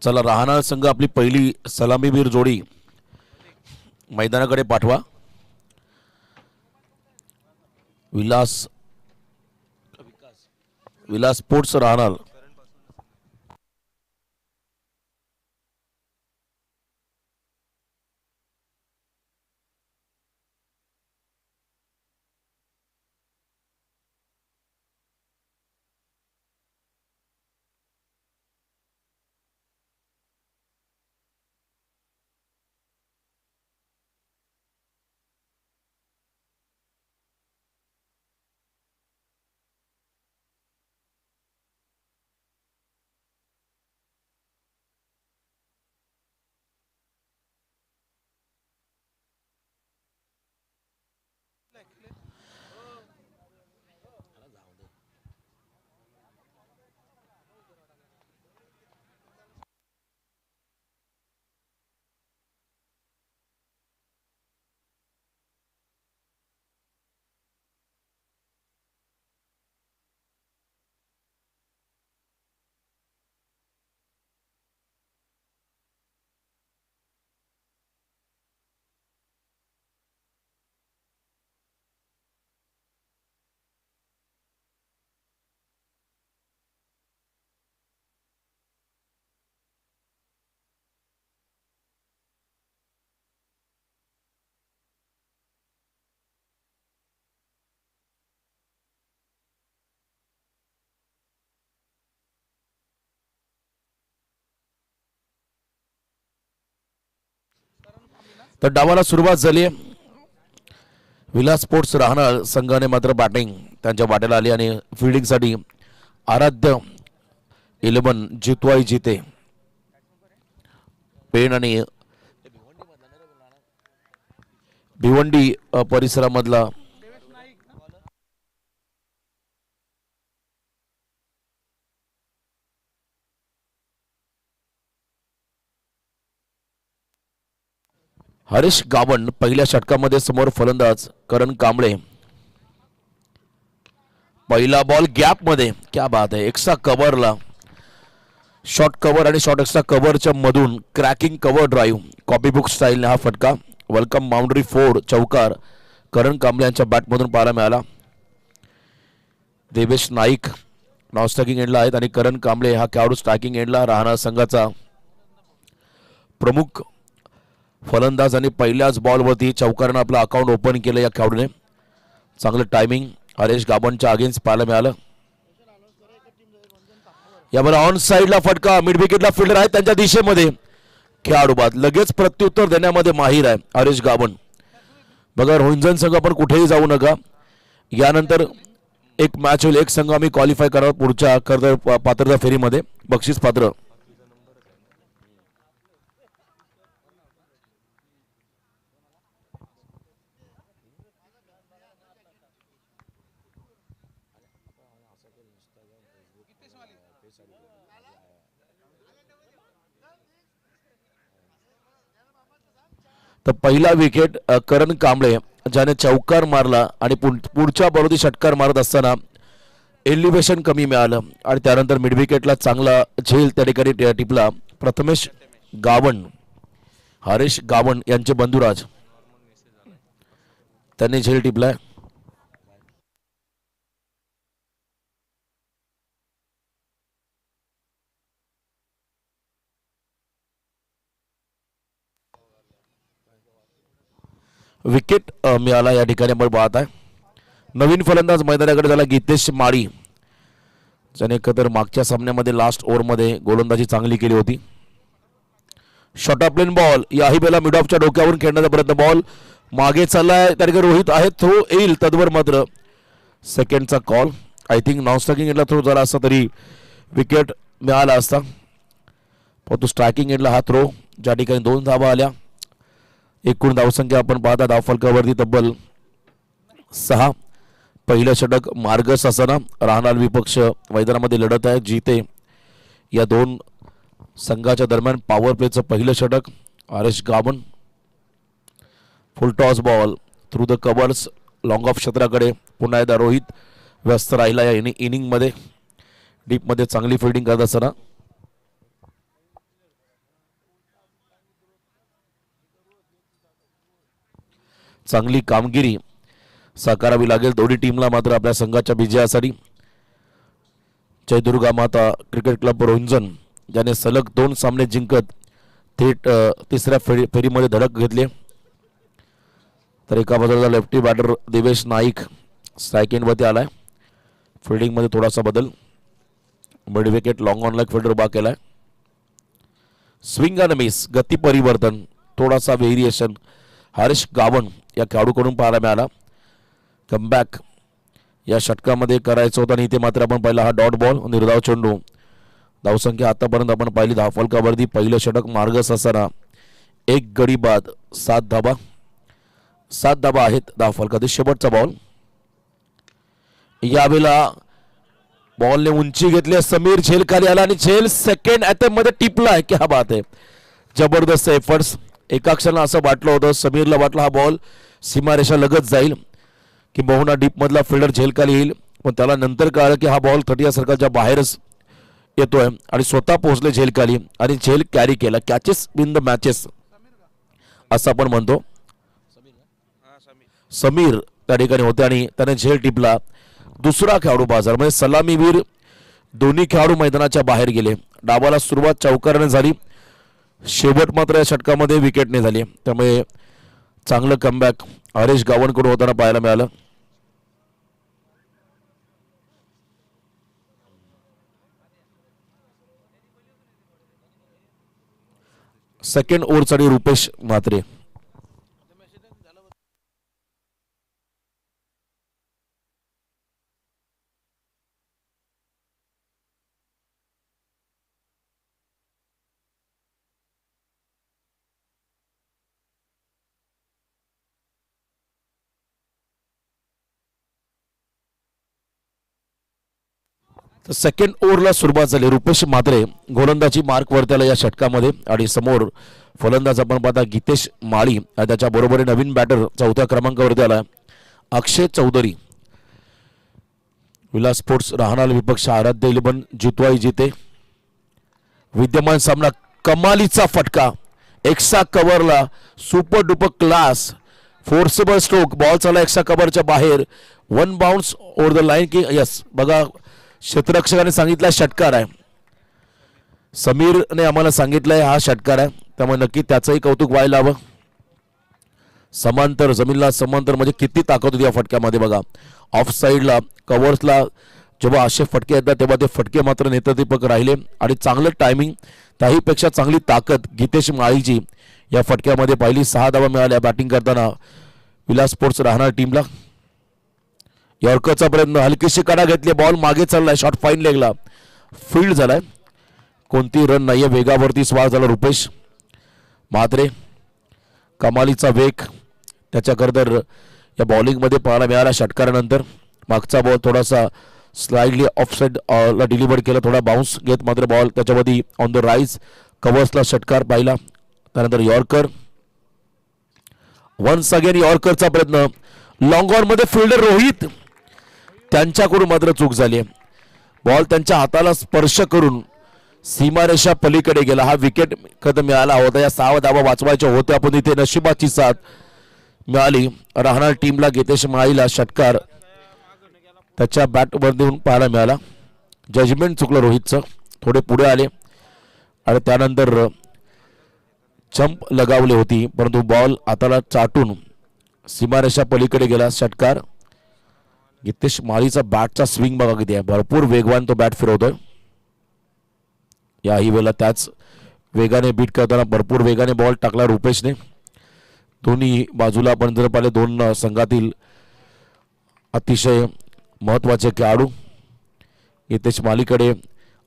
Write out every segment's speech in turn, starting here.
चला राहणार संघ आपली पहिली सलामीवीर जोडी मैदानाकडे पाठवा. विलास स्पोर्ट्स राहणार. तर डावाला सुरुवात झाली. विलास स्पोर्ट्स राहणार संघाने मात्र बॅटिंग त्यांच्या वाट्याला आली आणि फिल्डिंगसाठी आराध्य 11 जितवाई जिते पेण आणि भिवंडी परिसरामधला हरीश गावण पहिल्या षटकामध्ये समोर फलंदाज करण कांबळे. पहिला बॉल गॅप मध्ये, क्या बात आहे. एक्स्ट्रा कव्हरला शॉर्ट कव्हर आणि शॉर्ट एक्स्ट्रा कव्हरच्या मधून cracking cover drive copy book स्टाईलने हा फटका वेलकम बाउंड्री 4 चौकार करण कांबळे यांच्या बॅटमधून पाहायला मिळाला. देवेश नाईक नॉन स्ट्रायकिंग एंडला आहेत आणि करण कांबळे हा खेळाडू स्ट्रायकिंग एंडला राहणार संघाचा प्रमुख फलंदाज आणि पहिल्याच बॉलवरती चौकारानं आपलं अकाउंट ओपन केलं या खेळाडूने. चांगलं टायमिंग हरीश गाबनच्या अगेन्स्ट पाहायला मिळालं. यावर ऑन साईडला फटका मिड विकेटला फिल्डर आहे त्यांच्या दिशेमध्ये खेळाडू बाद लगेच प्रत्युत्तर देण्यामध्ये माहीर आहे हरीश गाबन. बघा रोहिंजन संघ आपण कुठेही जाऊ नका. यानंतर एक मॅच होईल, एक संघ आम्ही क्वालिफाय करावं पुढच्या पात्रता फेरीमध्ये बक्षीस पात्र. तर पहिला विकेट करण कांबळे ज्याने चौकार मारला आणि पुढच्या बॉलवरती षटकार मारत असताना एलिव्हेशन कमी मिळालं आणि त्यानंतर मिड विकेटला चांगला झेल त्या ठिकाणी टिपला. प्रथमेश गावण हरीश गावण यांचे बंधुराज त्यांनी झेल टिपलाय. विकेट मिळाला या ठिकाणी आपण पाहत आहे. नवीन फलंदाज मैदानाकडे झाला गीतेश माळी ज्याने एकतर मागच्या सामन्यामध्ये लास्ट ओव्हरमध्ये गोलंदाजी चांगली केली होती. शॉर्ट ऑफ प्लेन बॉल याही बेला मिड ऑफच्या डोक्यावरून खेळण्याचा प्रयत्न बॉल मागे चाललाय त्या ठिकाणी रोहित आहे थ्रो येईल तद्वर मात्र सेकंडचा call. I think non striking एंडला थ्रो झाला असता तरी विकेट मिळाला असता. परंतु स्ट्रायकिंग एंडला हा थ्रो ज्या ठिकाणी 2 धावा आल्या. एकूण धावसंख्या आपण पाहता धावफलकावरती तब्बल 6. पहिलं षटक मार्गस असताना राहणार विपक्ष मैदानामध्ये लढत आहे जिते. या दोन संघाच्या दरम्यान पॉवर प्लेचं पहिलं षटक Harish Gaban. Full toss ball through the covers long off क्षेत्राकडे पुन्हा एकदा रोहित व्यस्त राहिला या इनिंगमध्ये. डीपमध्ये चांगली फिल्डिंग करत असताना चांगली कामगिरी साकारावी लागेल दोन्ही टीमला. मात्र आपल्या संघाच्या विजयासाठी जयदुर्गा माता क्रिकेट क्लब रोंजन ज्याने सलग 2 सामने जिंकत थेट तिसऱ्या फेरीमध्ये धडक घेतली. तर एका बाजूला lefty batter Devesh Naik strike एंडवरती आलाय. फिल्डिंगमध्ये थोडासा बदल, mid wicket long on leg fielder उभा केलाय. स्विंग अँड मिस गती परिवर्तन थोडासा व्हेरिएशन हर्ष गावण या खेळाडूकडून पाहायला मिळाला. कमबॅक या षटकामध्ये करायचं होतं आणि इथे मात्र आपण पाहिला हा डॉट बॉल निर्धाव चेंडू. धावसंख्या आतापर्यंत आपण पाहिली धावफलकावरती पहिलं षटक मार्गस असताना 1 गडी बाद 7 धाबा आहेत धावफलकात. शेवटचा बॉल यावेळेला बॉलने उंची घेतली. समीर झेल खाली आला आणि झेल सेकंड अटेम्प्ट मध्ये टिपलाय. क्या बात आहे, जबरदस्त एफर्ट्स. एका क्षणाला असं वाटलं होतं, समीरला वाटलं हा बॉल सीमारेषा लगत जाईल की बहुना डीप मधला फिल्डर झेल खाली येईल, पण त्याला नंतर कळलं की हा बॉल 30 सर्कलच्या बाहेरच येतोय आणि स्वतः पोहोचले झेल खाली आणि झेल कॅरी केला. कॅचेस इन द मॅचेस असं आपण म्हणतो. समीर त्या ठिकाणी होते आणि त्याने झेल टिपला. दुसरा खेळाडू बाजार म्हणजे सलामीवीर दोन्ही खेळाडू मैदानाच्या बाहेर गेले. डावाला सुरुवात चौकाराने झाली, शेवट मात्र या षटकामध्ये विकेटने झाली. त्यामुळे चांगलं कमबॅक हरीश गावणकडून होताना पाहायला मिळालं. सेकंड ओव्हरसाठी रुपेश म्हात्रे. तर सेकंड ओव्हरला सुरुवात झाली. रुपेश म्हात्रे गोलंदाजी मार्क वरती आला या षटकामध्ये आणि समोर फलंदाज आपण पाहता गीतेश माळी आणि त्याच्या बरोबर नवीन बॅटर 4थ्या क्रमांकावरती आला अक्षय चौधरी. विलास स्पोर्ट्स राहणार विपक्ष आराध्य 11 जितवाई जिते. विद्यमान सामना कमालीचा फटका एक्स्ट्रा कव्हरला super duper class forcible stroke. Ball चालला एक्स्ट्रा कव्हरच्या बाहेर, 1 बाउन्स ओव्हर द लाईन की यस. बघा क्षेत्ररक्षकाने सांगितलं षटकार आहे, समीरने आम्हाला सांगितलंय हा षटकार आहे, त्यामुळे नक्की त्याचंही कौतुक व्हायला हवं. समांतर जमीनला समांतर म्हणजे किती ताकद होती या फटक्यामध्ये. बघा ऑफ साईडला कव्हर्सला जेव्हा असे फटके येतात तेव्हा ते फटके मात्र नेतृत्वक राहिले आणि चांगलं टायमिंग, त्याहीपेक्षा चांगली ताकद गीतेश माळीची या फटक्यामध्ये पाहिली. 6 धावा मिळाल्या बॅटिंग करताना विलास स्पोर्ट्स राहणार टीमला. यॉर्करचा प्रयत्न, हलकीशी कडा घेतली, बॉल मागे चाललाय, शॉट फाईन लेगला फील्ड झालाय, कोणती रन नाहीये. वेगावरती स्वार झाला रुपेश म्हात्रे. कमालीचा वेग त्याच्याकरता या बॉलिंगमध्ये पाहायला मिळाला. षटकारानंतर मागचा बॉल थोडासा स्लाइडली ऑफ साइड ला डिलिव्हर केला, थोडा बाउन्स घेत मात्र बॉल त्याच्यामध्ये ऑन द राईज कव्हर्सला षटकार पाहिला. त्यानंतर यॉर्कर, वन्स अगेन यॉर्करचा प्रयत्न, लॉंग ऑन मध्ये फिल्डर रोहित त्यांच्याकडून मात्र चूक झाली. बॉल त्यांच्या हाताला स्पर्श करून सीमारेषा पलीकडे गेला. हा विकेट कधी मिळाला होता, या 6 धावा वाचवायच्या होत्या पण इथे नशिबाची साथ मिळाली राहणार टीमला. गीतेश माळीला षटकार त्याच्या बॅटवर देऊन पाहायला मिळाला. जजमेंट चुकलं रोहितचं, थोडे पुढे आले आणि त्यानंतर जंप लगावली होती परंतु बॉल हाताला चाटून सीमारेषा पलीकडे गेला. षटकार. गीतेश माळीचा बॅटचा स्विंग बघा किती आहे, भरपूर वेगवान तो बॅट फिरवतोय. याही वेळेला त्याच वेगाने बीट करताना भरपूर वेगाने बॉल टाकला रुपेशने. दोन्ही बाजूला आपण जर पाहिले दोन संघातील अतिशय महत्त्वाचे खेळाडू. गीतेश माळीकडे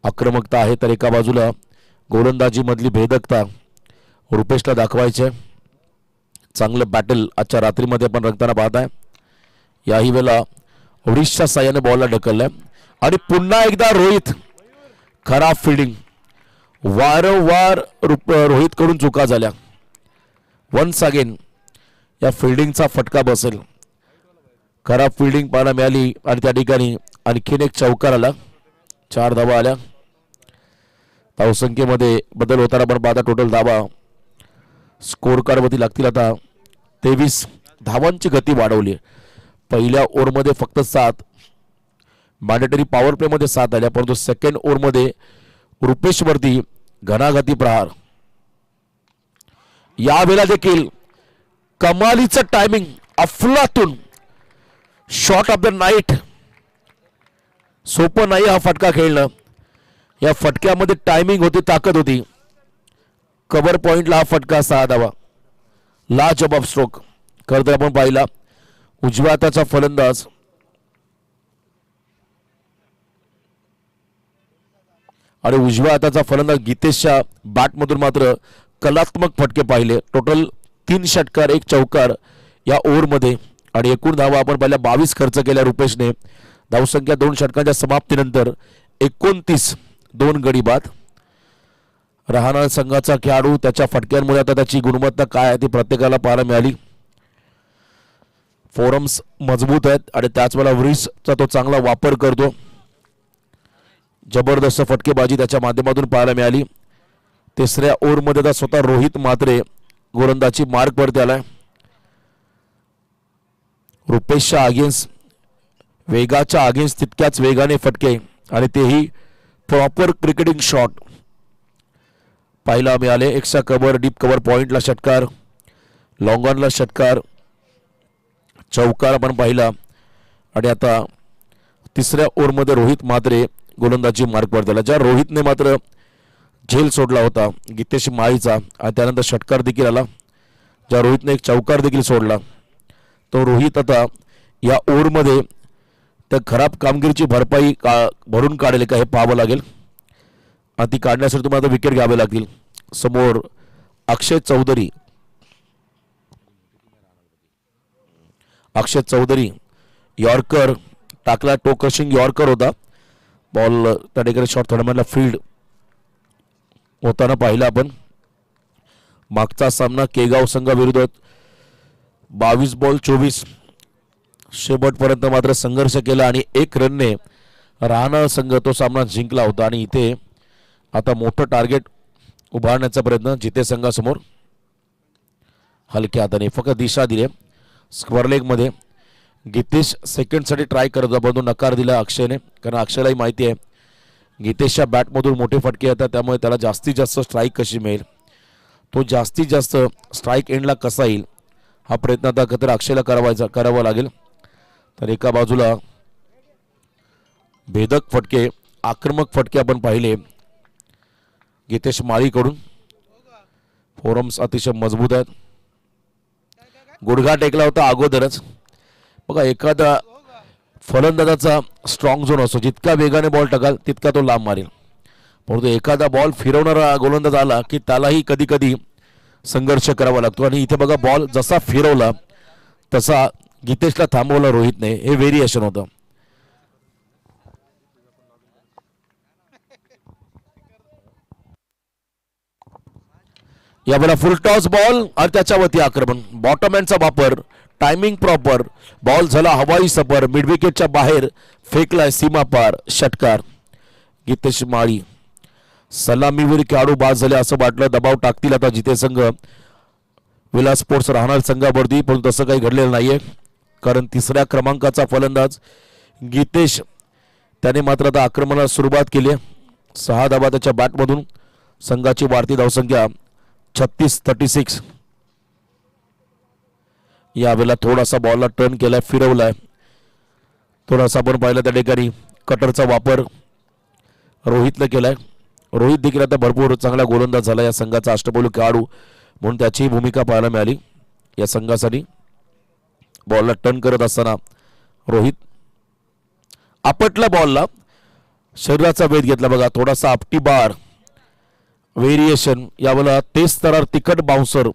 आक्रमकता आहे तर एका बाजूला गोलंदाजी मधली भेदकता रुपेशला दाखवायचे. चांगलं बॅटल आजच्या रात्रीमध्ये आपण रंगताना पाहत आहे. याही वेळेला ओडिशा साह्याने बॉलला ढकललाय आणि पुन्हा एकदा रोहित खराब फिल्डिंग. वारंवार रोहित कडून चुका झाल्या. वन्स अगेन या फिल्डिंगचा फटका बसेल. खराब फिल्डिंग पाहायला मिळाली आणि त्या ठिकाणी आणखीन एक चौकार आला. 4 धावा आल्या. धावसंख्येमध्ये बदल होताना पण पाहता टोटल धावा स्कोर कार्डवरती लागतील आता 23 धावांची गती वाढवली. पहिल्या ओव्हरमध्ये फक्त 7, मॅन्डेटरी पॉवर प्लेमध्ये 7 आल्या, परंतु सेकंड ओव्हरमध्ये रुपेशवरती घणाघाती प्रहार. यावेळेला देखील कमालीचं टायमिंग, अफलातून शॉट ऑफ द नाईट. सोपं नाही हा फटका खेळणं. या फटक्यामध्ये टायमिंग होती, ताकद होती. कव्हर पॉइंटला हा फटका 6 धावा. लाजवाब स्ट्रोक. खरं तर आपण पाहिला उजव्या हाताचा फलंदाज आणि उजव्या हाताचा फलंदाज गीतेशच्या बॅटमधून मात्र कलात्मक फटके पाहिले. टोटल 3 षटकार 1 चौकार या ओव्हरमध्ये आणि एकूण धावा आपण पहिल्या 22 खर्च केल्या रुपेशने. धावसंख्या 2 षटकांच्या समाप्तीनंतर 29, 2 गडी बाद. राहणार संघाचा खेळाडू त्याच्या फटक्यांमुळे आता त्याची गुणवत्ता काय आहे ती प्रत्येकाला पाहायला मिळाली. फोरम्स मजबूत आहेत आणि त्याच वेळेला व्रिसचा तो चांगला वापर करतो. जबरदस्त फटकेबाजी त्याच्या माध्यमातून पाहायला मिळाली. तिसऱ्या ओव्हरमध्ये आता स्वतः रोहित म्हात्रे गोलंदाजी मार्कवरती आलाय. रुपेशच्या अगेन्स्ट, वेगाच्या अगेन्स्ट तितक्याच वेगाने फटके आणि तेही प्रॉपर क्रिकेटिंग शॉट पाहायला मिळाले. एक्स्ट्रा कव्हर, डीप कव्हर पॉइंटला षटकार, लॉंग ऑनला षटकार, चौकार आपण पाहिला. आणि आता तिसऱ्या ओव्हरमध्ये रोहित म्हात्रे गोलंदाजी मार्कवर दिला. ज्या रोहितने मात्र झेल सोडला होता गीतेश माळीचा आणि त्यानंतर षटकार देखील आला. ज्या रोहितने एक चौकार देखील सोडला, तो रोहित आता या ओव्हरमध्ये त्या खराब कामगिरीची भरपाई भरून काढेल का हे पाहावं लागेल. आणि ती काढण्यासाठी तुम्हाला विकेट घ्यावे लागतील. समोर अक्षय चौधरी, यॉर्कर टाकला, टो क्रशिंग यॉर्कर होता. बॉल त्या ठिकाणी शॉर्ट थर्डमॅनला फील्ड होताना पाहिला आपण. मागचा सामना केगाव संघाविरुद्ध 22 बॉल 24 शेवटपर्यंत मात्र संघर्ष केला आणि 1 रनने राहणार संघ तो सामना जिंकला होता. आणि इथे आता मोठं टार्गेट उभारण्याचा प्रयत्न जिते संघासमोर. हलक्या हाताने फक्त दिशा दिली. स्क्वेअर लेगमध्ये गीतेश सेकंडसाठी ट्राय करत होता, परंतु नकार दिला अक्षयने. कारण अक्षयलाही माहिती आहे गीतेशच्या बॅटमधून मोठे फटके येतात, त्यामुळे त्याला जास्तीत जास्त स्ट्राईक कशी मिळेल, तो जास्तीत जास्त स्ट्राईक एंडला कसा येईल हा प्रयत्न आता खतर अक्षयला करावा लागेल. तर एका बाजूला भेदक फटके, आक्रमक फटके आपण पाहिले गीतेश माळीकडून. फोरम्स अतिशय मजबूत आहेत. गुडघा टेकला होता अगोदरच. बघा, एखादा फलंदाजाचा स्ट्रॉंग झोन असतो, जितका वेगाने बॉल टाकाल तितका तो लांब मारेल. परंतु एखादा बॉल फिरवणारा गोलंदाज आला की त्यालाही कधी कधी संघर्ष करावा लागतो. आणि इथे बघा, बॉल जसा फिरवला तसा गीतेशला थांबवला रोहितने. हे व्हेरिएशन होतं. यावेळेला फुल टॉस बॉल आणि त्याच्यावरती आक्रमण. बॉटम हँडचा वापर, टायमिंग प्रॉपर. बॉल झाला हवाई सफर, मिड विकेटच्या बाहेर फेकलाय सीमा पार. षटकार. गीतेश माळी सलामीवर खेळाडू बाद झाले असं वाटलं. दबाव टाकतील आता जिते संघ विलास स्पोर्ट्स राहणार संघावरती, परंतु तसं काही घडलेलं नाहीये. कारण 3ऱ्या क्रमांकाचा फलंदाज गीतेश त्याने मात्र आता आक्रमणाला सुरुवात केली. 6 धावा त्याच्या बॅटमधून. संघाची वाढती धावसंख्या 36-36. यावेळेला थोडासा बॉलला टर्न केलाय, फिरवलाय. थोडासा आपण पाहिलं त्या ठिकाणी कटरचा वापर रोहितला केलाय. रोहित देखील आता भरपूर चांगला गोलंदाज झाला या संघाचा अष्टपैलू खेळाडू म्हणून त्याची भूमिका पाहायला मिळाली या संघासाठी. बॉलला टर्न करत असताना रोहित आपटला बॉलला, शरीराचा वेध घेतला. बघा, थोडासा आपटी बार व्हेरिएशन. यावेळेला तेज तरार तिखट बाउन्सर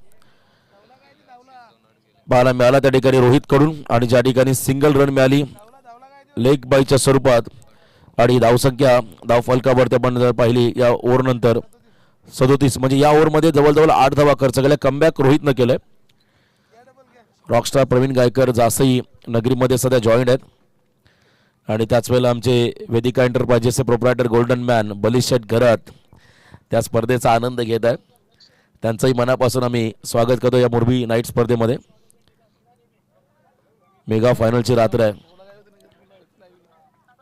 पाहायला मिळाला त्या ठिकाणी रोहित कडून. आणि ज्या ठिकाणी सिंगल रन मिळाली लेग बायच्या स्वरूपात. आणि धावसंख्या धाव फलकावरती आपण जर पाहिली या ओव्हरनंतर 37, म्हणजे या ओव्हरमध्ये जवळजवळ 8 धावा खर्च केल्या. कमबॅक रोहितनं केलंय. रॉकस्टार प्रवीण गायकर जासई नगरीमध्ये सध्या जॉईंट आहेत. आणि त्याच वेळेला आमचे Vedika एंटरप्राइजेसचे proprietor golden man bullish शेठ घरात त्या स्पर्धेचा आनंद घेत आहे. त्यांचंही मनापासून आम्ही स्वागत करतो या मुरबी नाईट स्पर्धेमध्ये. मेगा फायनलची रात्र आहे.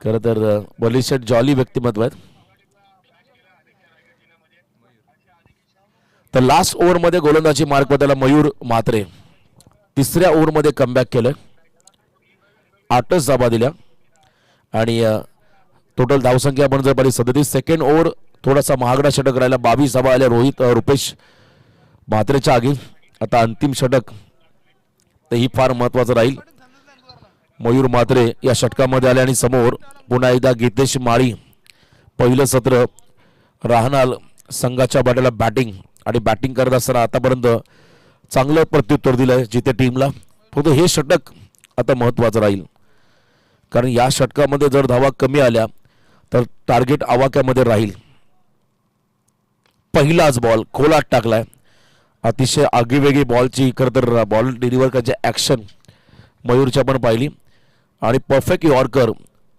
खरं तर बलिशेट जॉली व्यक्तिमत्व आहेत. तर लास्ट ओव्हरमध्ये गोलंदाजी मार्क बदलला मयूर म्हात्रे. तिसऱ्या ओव्हरमध्ये कमबॅक केलं, 8च धाबा दिल्या आणि टोटल धावसंख्या आपण जर पाहिली 37. सेकंड ओव्हर थोडासा महागडा षटक राहिला, 22 धाबा आल्या रुपेश म्हात्रेच्या आगी. आता अंतिम षटक तर ही फार महत्वाचं राहील. मयूर म्हात्रे या षटकामध्ये आले आणि समोर पुन्हा एकदा गीतेश माळी. पहिलं सत्र राहणार संघाच्या बाट्याला बॅटिंग आणि बॅटिंग करत असताना आतापर्यंत चांगलं प्रत्युत्तर दिलंय जिथे टीमला. फक्त हे षटक आता महत्वाचं राहील, कारण या षटकामध्ये जर धावा कमी आल्या तर टार्गेट आवाक्यामध्ये राहील. पहिलाच बॉल खोलात टाकलाय, अतिशय आगीवेगी बॉलची खरं तर बॉल डिलिव्हर करायची ॲक्शन मयूरच्या पण पाहिली आणि perfect yorker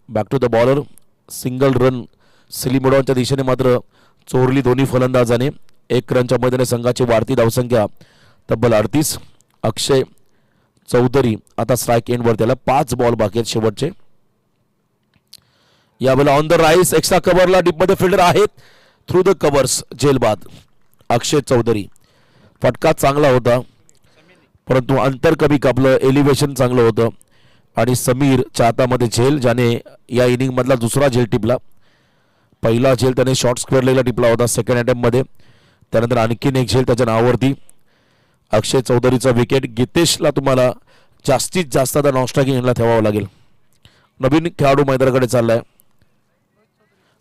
back to the bowler. Single run सिलिमोडॉनच्या दिशेने मात्र चोरली दोन्ही फलंदाजाने. 1 रनच्या मदतीने संघाची वाढती धावसंख्या तब्बल 38. अक्षय चौधरी आता स्ट्राईक एंडवर, त्याला 5 बॉल बाकी आहेत शेवटचे. यावेळेला ऑन द राईस एक्स्ट्रा कव्हरला डीपमध्ये फिल्डर आहेत. थ्रू द कव्हर्स झेलबाद अक्षय चौधरी. फटका चांगला होता परंतु अंतर कमी कापलं, एलिव्हेशन चांगलं होतं आणि समीरच्या हातामध्ये झेल, ज्याने या इनिंग मधला दुसरा झेल टिपला. पहिला झेल त्याने शॉर्ट स्क्वेअर लेगला टिपला होता सेकंड अटेम्प्ट मध्ये, त्यानंतर आणखीन एक झेल त्याच्या नावावरती. अक्षय चौधरीचा विकेट. गीतेशला तुम्हाला जास्तीत जास्त आता नॉनस्ट्रायकिंगला ठेवावं लागेल. नवीन खेळाडू मैदानाकडे चाललाय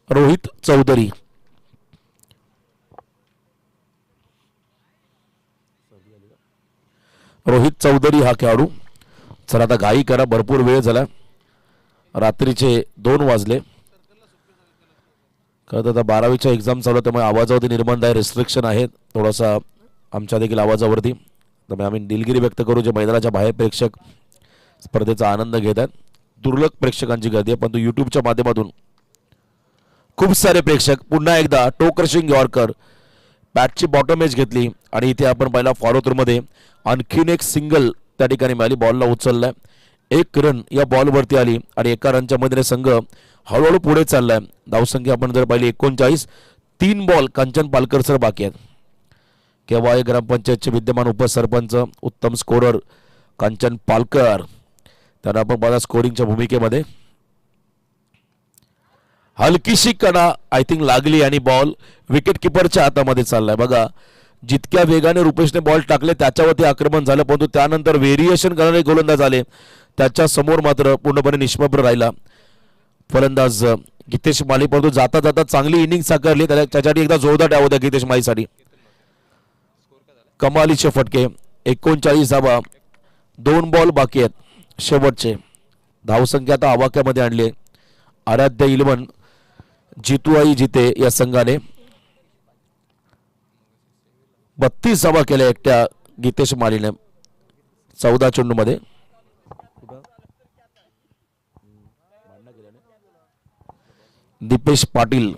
रोहित चौधरी. रोहित चौधरी हा खेळाडू. चला आता घाई करा, भरपूर वेळ झाला, रात्रीचे 2 वाजले. खरं आता 12वीच्या एक्झाम चालू, त्यामुळे आवाजावरती निर्बंध आहे, रिस्ट्रिक्शन आहे थोडासा आमच्या देखील आवाजावरती. त्यामुळे आम्ही दिलगिरी व्यक्त करू जे मैदानाच्या बाहेर प्रेक्षक स्पर्धेचा आनंद घेत आहेत. दुर्लभ प्रेक्षकांची गर्दी आहे, परंतु यूट्यूबच्या माध्यमातून खूप सारे प्रेक्षक. पुन्हा एकदा टो क्रशिंग यॉर्कर, बॅटची बॉटम एज घेतली आणि इथे आपण पहिला फॉलो थ्रू मध्ये आणखीन एक सिंगल त्या ठिकाणी मिळाली. बॉलला उचललाय, 1 रन या बॉलवरती आली आणि 1 रनच्या मध्ये संघ हळूहळू पुढे चाललाय. धावसंख्या आपण जर पाहिली 39. 3 बॉल कांचन पालकर सर बाकी आहेत. केव्हा ग्रामपंचायतचे विद्यमान उपसरपंच, उत्तम स्कोरर कांचन पालकर, त्यांना आपण बघा स्कोरिंगच्या भूमिकेमध्ये. हलकीशी कणा आय थिंक लागली आणि बॉल विकेट किपरच्या हातामध्ये चाललाय. बघा जितक्या वेगाने रुपेशने बॉल टाकले त्याच्यावरती आक्रमण झालं, परंतु त्यानंतर व्हेरिएशन करणारे गोलंदाज आले, त्याच्या समोर मात्र पूर्णपणे निष्प्रभ राहिला फलंदाज गीतेश माळी. परंतु जाता जाता चांगली इनिंग साकारली, त्याच्यासाठी एकदा जोरदार टाळ्या होत्या गीतेश माळीसाठी. कमालीचे फटके, 39 धावा, 2 बॉल बाकी आहेत शेवटचे. धावसंख्या आता आवाक्यामध्ये आणली. आराध्य इलेव्हन जितू जिते या संघाने 32 धावा केल्या एकट्या गीतेश माळीने 14 चेंडूमध्ये. दीपेश पाटील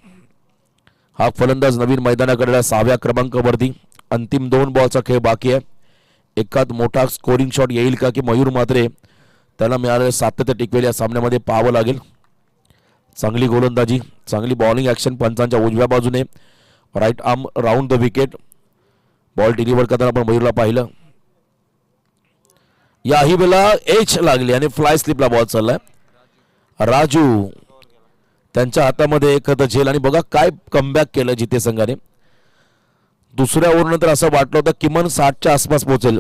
हा फलंदाज नवीन मैदानाकडे 6व्या क्रमांकावरती. अंतिम 2 बॉलचा खेळ बाकी आहे. एकात मोठा स्कोरिंग शॉट येईल का की मयूर म्हात्रे त्याला मिळालेले सातत्य टिकवेल या सामन्यामध्ये पाहावं लागेल. चांगली गोलंदाजी, चांगली बॉलिंग ॲक्शन पंचांच्या उजव्या बाजूने. Right arm round the wicket. Ball deliver करताना आपण मयूरला पाहिलं. याही वेळेला एच लागली आणि फ्लाय स्लिपला बॉल चाललाय. राजू त्यांच्या हातामध्ये एखादं झेल आणि बघा काय कमबॅक केलं जिथे संघाने. दुसऱ्या ओव्हरनंतर असं वाटलं होतं किमान 60च्या आसपास पोहोचेल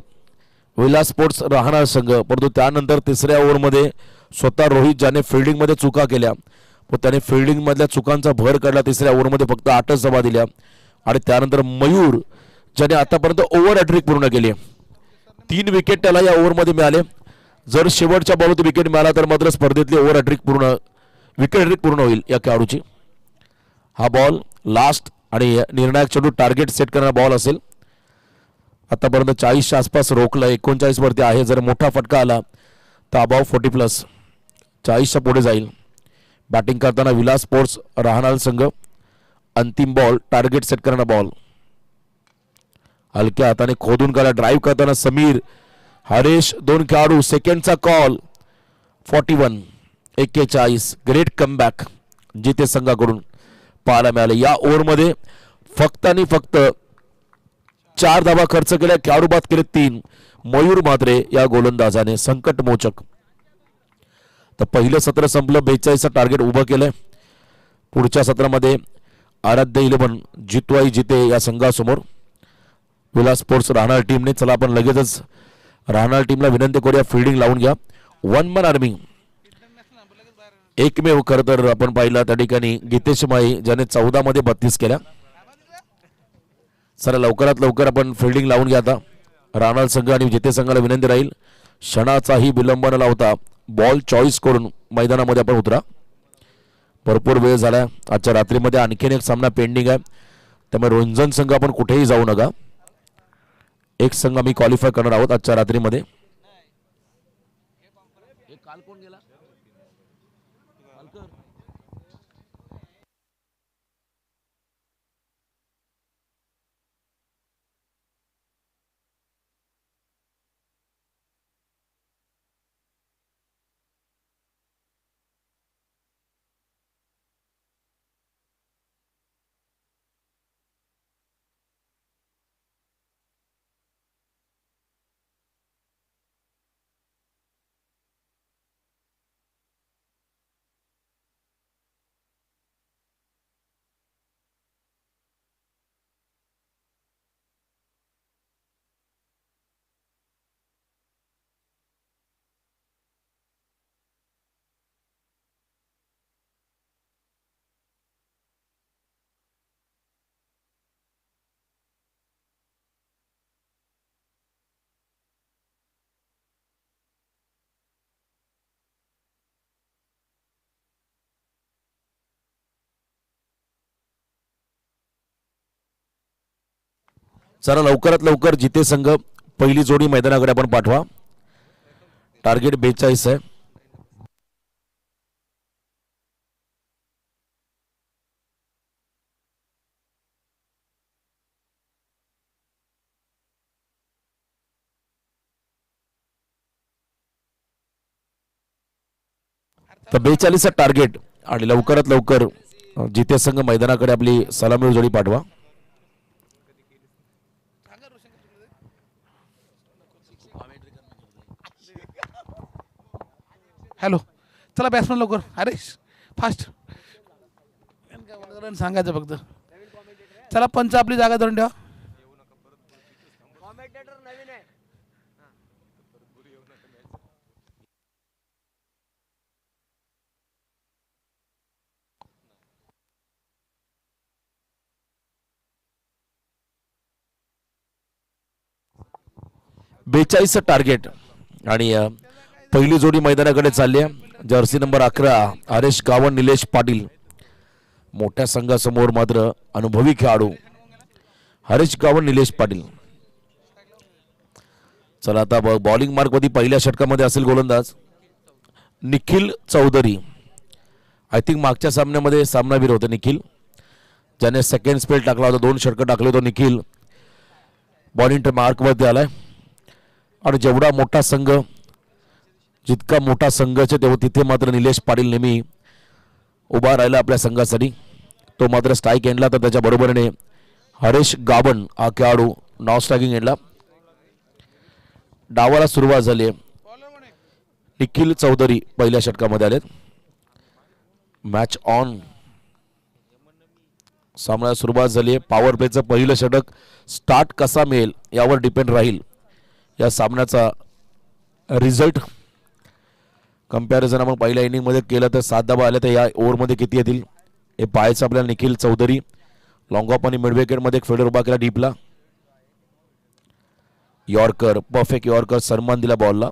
विलास स्पोर्ट्स राहणार संघ, परंतु त्यानंतर तिसऱ्या ओव्हरमध्ये स्वतः रोहित ज्याने फिल्डिंगमध्ये चुका केल्या, पण त्याने फिल्डिंगमधल्या चुकांचा भर काढला. तिसऱ्या ओव्हरमध्ये फक्त 8च धावा दिल्या आणि त्यानंतर मयूर ज्याने आतापर्यंत ओव्हर हॅट्रिक पूर्ण केली. 3 विकेट त्याला या ओव्हरमध्ये मिळाले. जर शेवटच्या बॉलवरती विकेट मिळाला तर मात्र स्पर्धेतली ओव्हर हॅट्रिक पूर्ण, विकेट हॅट्रिक पूर्ण होईल या खेळाडूची. हा बॉल लास्ट आणि निर्णायक चेंडू टार्गेट सेट करणारा बॉल असेल. आतापर्यंत 40च्या आसपास रोखलं, 39 वरती आहे. जर मोठा फटका आला तर अबाव 40+, 40च्या पुढे जाईल. बॅटिंग करताना विलास स्पोर्ट्स राहणार संघ. अंतिम बॉल टार्गेट सेट करणारा बॉल. हलक्या हाताने खोदून काढला. ड्राईव्ह करताना समीर, हरेश 2 खेळाडू. सेकंडचा कॉल 41 ग्रेट कमबॅक जिथे संघाकडून पाहायला मिळाले. या ओव्हरमध्ये फक्त आणि फक्त 4 धावा खर्च केल्या, खेळाडू बाद केले 3. मयूर म्हात्रे या गोलंदाजाने संकटमोचक. तर पहिलं सत्र संपलं, 42चं टार्गेट उभं केलंय. पुढच्या सत्रामध्ये आराध्य 11 जितवाई जिते या संघासमोर विलास स्पोर्ट्स राहणार टीमने. चला आपण लगेचच राहणार टीमला विनंती करूया, फिल्डिंग लावून घ्या. 1 मन आर्मी एकमेव खरं तर आपण पाहिलं त्या ठिकाणी गीतेश माई ज्याने 14 मध्ये 32 केल्या. चला लवकरात लवकर आपण फिल्डिंग लावून घ्या. आता राहणार संघ आणि जिते संघाला विनंती राहील, क्षणाचाही विलंब न लावता बॉल चॉईस करून मैदानामध्ये आपण उतरा. भरपूर वेळ झाला. आजच्या रात्रीमध्ये आणखीन एक सामना पेंडिंग आहे, त्यामुळे रोंजन संघ आपण कुठेही जाऊ नका. एक संघ आम्ही क्वालिफाय करणार आहोत आजच्या रात्रीमध्ये. चला लवकरात लवकर जिते संघ पहिली जोडी मैदानाकडे आपण पाठवा. टार्गेट 42 आहे. तर 42 टार्गेट आणि लवकरात लवकर जिते संघ मैदानाकडे आपली सलामी जोडी पाठवा. हॅलो, चला बॅट्समन लवकर. अरे फास्ट सांगायचं फक्त. चला पंच आपली जागा धरून ठेवा. टार्गेट आणि पहिली जोडी मैदानाकडे चालली आहे. Jersey number 11 Haresh Gawan Nilesh Patil. मोठ्या संघासमोर मात्र अनुभवी खेळाडू हरेश गावण निलेश पाटील. चला आता बॉलिंग मार्क मध्ये पहिल्या षटकामध्ये असेल गोलंदाज निखिल चौधरी. आय थिंक मागच्या सामन्यामध्ये सामनावीर होते निखिल, ज्याने सेकंड स्पेल टाकला होता, 2 षटकं टाकले होते. निखिल बॉलिंग मार्क मध्ये आलाय. आणि जेवढा मोठा संघ, जितका मोठा संघाचे तेव्हा तिथे मात्र निलेश पाटील नेहमी उभा राहिला आपल्या संघासाठी. तो मात्र स्ट्राईक एंडला, तर त्याच्या बरोबरीने हरेश गाबन हा खेळाडू नॉन स्ट्रायकिंग एंडला. डावाला सुरुवात झाली आहे. निखिल चौधरी पहिल्या षटकामध्ये आलेत. Match on. सामन्याला सुरुवात झाली आहे. पॉवर प्लेचं पहिलं षटक स्टार्ट कसा मिळेल यावर डिपेंड राहील या सामन्याचा रिझल्ट. कंपॅरिझन आपण पहिल्या इनिंगमध्ये केलं तर 7 धावा आल्या, तर या ओव्हरमध्ये किती येतील हे पाहायचं आपल्याला. निखिल चौधरी लॉंग ऑफ आणि मिड विकेटमध्ये एक फिल्डर उभा केला डीपला. यॉर्कर, परफेक्ट यॉर्कर, सन्मान दिला बॉलला.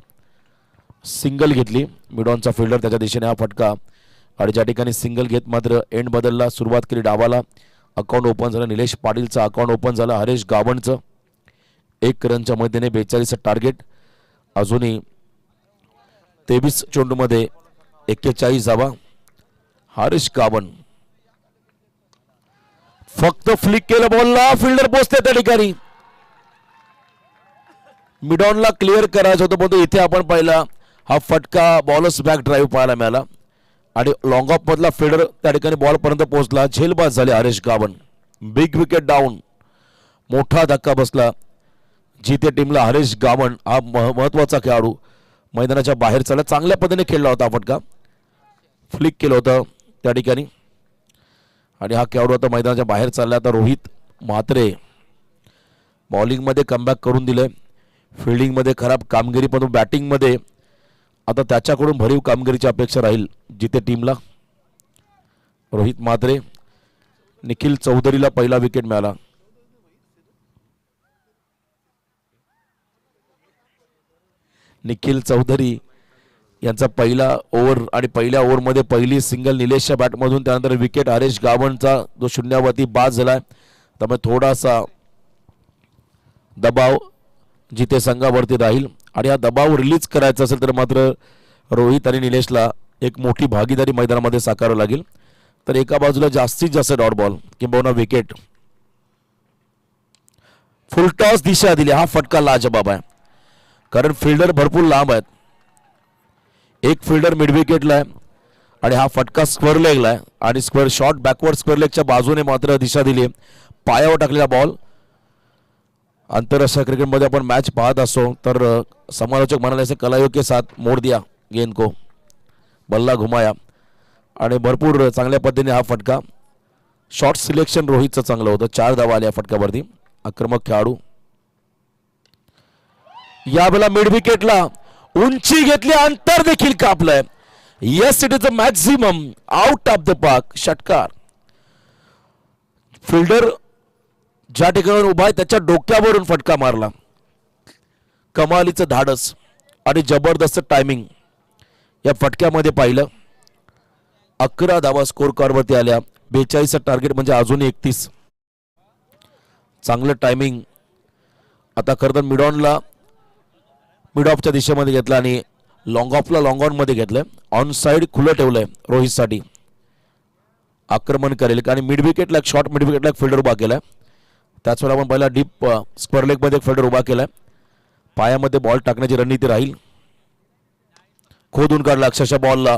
सिंगल घेतली मिड ऑनचा फिल्डर, त्याच्या दिशेने हा फटका. आणि ज्या ठिकाणी सिंगल घेत मात्र एंड बदलला, सुरुवात केली डावाला. अकाउंट ओपन झालं. निलेश पाटीलचं अकाउंट ओपन झालं. हरेश गावणचं 1 रनच्या मध्येने 42 टार्गेट. अजूनही 23 चेंडूमध्ये 41 धावा. हरेश गावण फक्त फ्लिक केलं बॉलला, फिल्डर पोहोचते त्या ठिकाणी. मिडॉनला क्लिअर करायचं होतं, पण इथे आपण पाहिला हा फटका बॉलच बॅक ड्राईव्ह पाहायला मिळाला आणि लॉंग ऑफ मधला फिल्डर त्या ठिकाणी बॉलपर्यंत पोहोचला. झेलबाद झाले Harish Gavan. Big wicket down. मोठा धक्का बसला जिथे टीमला. हरीश गावण हा महत्वाचा खेळाडू मैदानाच्या बाहेर चालला. चांगल्या पद्धतीने खेळला होता. फटका फ्लिक केलं होतं त्या ठिकाणी आणि हा खेळाडू आता मैदानाच्या बाहेर चालला. आता रोहित म्हात्रे बॉलिंगमध्ये कमबॅक करून दिले. फिल्डिंगमध्ये खराब कामगिरी, पण बॅटिंगमध्ये आता त्याच्याकडून भरीव कामगिरीची अपेक्षा राहील जिथे टीमला. रोहित म्हात्रे. निखिल चौधरीला पहिला विकेट मिळाला. निखिल चौधरी यांचा पहिला ओव्हर आणि पहिल्या ओव्हरमध्ये पहिली सिंगल निलेशच्या बॅटमधून. त्यानंतर विकेट हरीश गावणचा जो शून्यावरती बाद झालाय. त्यामुळे थोडासा दबाव जिथे संघावरती राहील आणि हा दबाव रिलीज करायचा असेल तर मात्र रोहित आणि निलेशला एक मोठी भागीदारी मैदानामध्ये साकारावं लागेल. तर एका बाजूला जास्तीत जास्त डॉट बॉल किंबहुना विकेट. फुलटॉस दिशा दिली. हा फटका लाजबाब आहे कारण फिल्डर भरपूर लांब आहेत. एक फिल्डर मिड विकेटला आहे आणि हा फटका स्क्वेअर लेगला आहे आणि स्क्वेअर शॉट बॅकवर्ड स्क्वेअर लेगच्या बाजूने मात्र दिशा दिली. पायावर टाकलेला बॉल. आंतरराष्ट्रीय क्रिकेटमध्ये आपण मॅच पाहत असो तर समालोचक म्हणाले असे कलायो के साथ मोड दिया गेंद को, बल्ला घुमाया. आणि भरपूर चांगल्या पद्धतीने हा फटका. शॉट सिलेक्शन रोहितचं चांगलं होतं. 4 धावा आल्या फटक्यावरती. आक्रमक खेळाडू. यावेळेला मिड विकेटला उंची घेतली. अंतर देखील कापलंय. Yes, it is a maximum out of the park. षटकार. फिल्डर ज्या ठिकाणी उभा आहे त्याच्या डोक्यावरून फटका मारला. कमालीचं धाडस आणि जबरदस्त टायमिंग या फटक्यामध्ये पाहिलं. 11 धावा स्कोर कार्डवरती आल्या. 42 टार्गेट म्हणजे अजून 31. चांगलं टायमिंग. आता खरं तर मिड ऑफच्या दिशेमध्ये घेतलं आणि लॉंग ऑफला लॉंग ऑन मध्ये घेतलंय. ऑन साइड खुलं ठेवलंय रोहितसाठी. आक्रमण करेल आणि मिड विकेटला एक शॉर्ट मिड विकेटला एक फिल्डर उभा केलाय. त्याच वेळेला आपण पहिला डीप स्क्वेअर लेग मध्ये एक फिल्डर उभा केलाय. पायामध्ये बॉल टाकण्याची रणनीती राहील. खोदून काढला अक्षरशः बॉलला.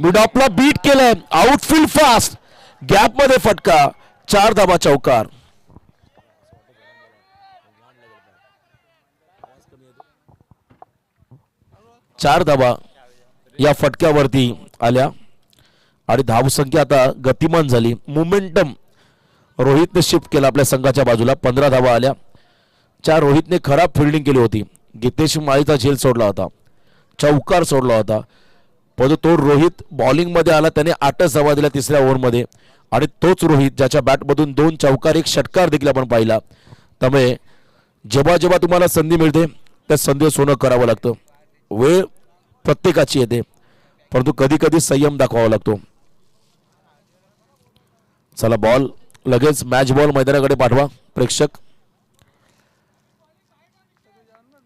मिड ऑफला बीट केलंय. Outfield fast. गॅप मध्ये फटका. 4 धावा चौकार. चार धावा या फटक्यावरती आल्या आणि धावसंख्या आता गतिमान झाली. मोमेंटम रोहितने शिफ्ट केला आपल्या संघाच्या बाजूला. 15 धावा आल्या. रोहितने खराब फिल्डिंग केली होती. गितेश माळीचा झेल सोडला होता. चौकार सोडला होता. पण तो रोहित बॉलिंग मध्ये आला. त्याने 8 धावा दिल्या तिसऱ्या ओव्हरमध्ये आणि तोच रोहित ज्याच्या बॅटमधून 2 चौकार 1 षटकार देखील आपण पाहिला. त्यामुळे जेव्हा जेव्हा तुम्हाला संधी मिळते त्या संधी सोनं करावं लागतं. वेळ प्रत्येकाची येते परंतु कधी कधी संयम दाखवावा लागतो. चला बॉल लगेच मॅच बॉल मैदानाकडे पाठवा प्रेक्षक.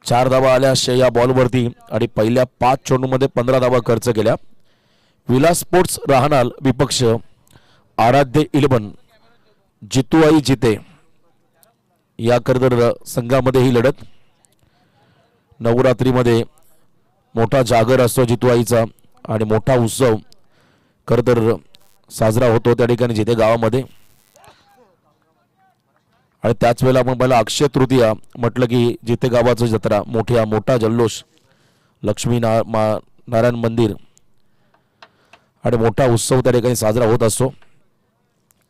4 धावा आल्या या बॉलवरती आणि पहिल्या 5 चेंडूमध्ये 15 धावा खर्च केल्या. विलास स्पोर्ट्स राहणार विपक्ष आराध्य 11 जितूआई जिते या करतर संघामध्ये ही लढत. नवरात्रीमध्ये मोठा जागर असतो जितूआईचा आणि मोठा उत्सव खरतर साजरा होतो त्या ठिकाणी जिथे गावामध्ये. आणि त्याच वेळेला आपण पहिला अक्षय तृतीया म्हटलं की जिथे गावाचं जत्रा मोठा जल्लोष. लक्ष्मी नारायण मंदिर आणि मोठा उत्सव त्या ठिकाणी साजरा होत असतो.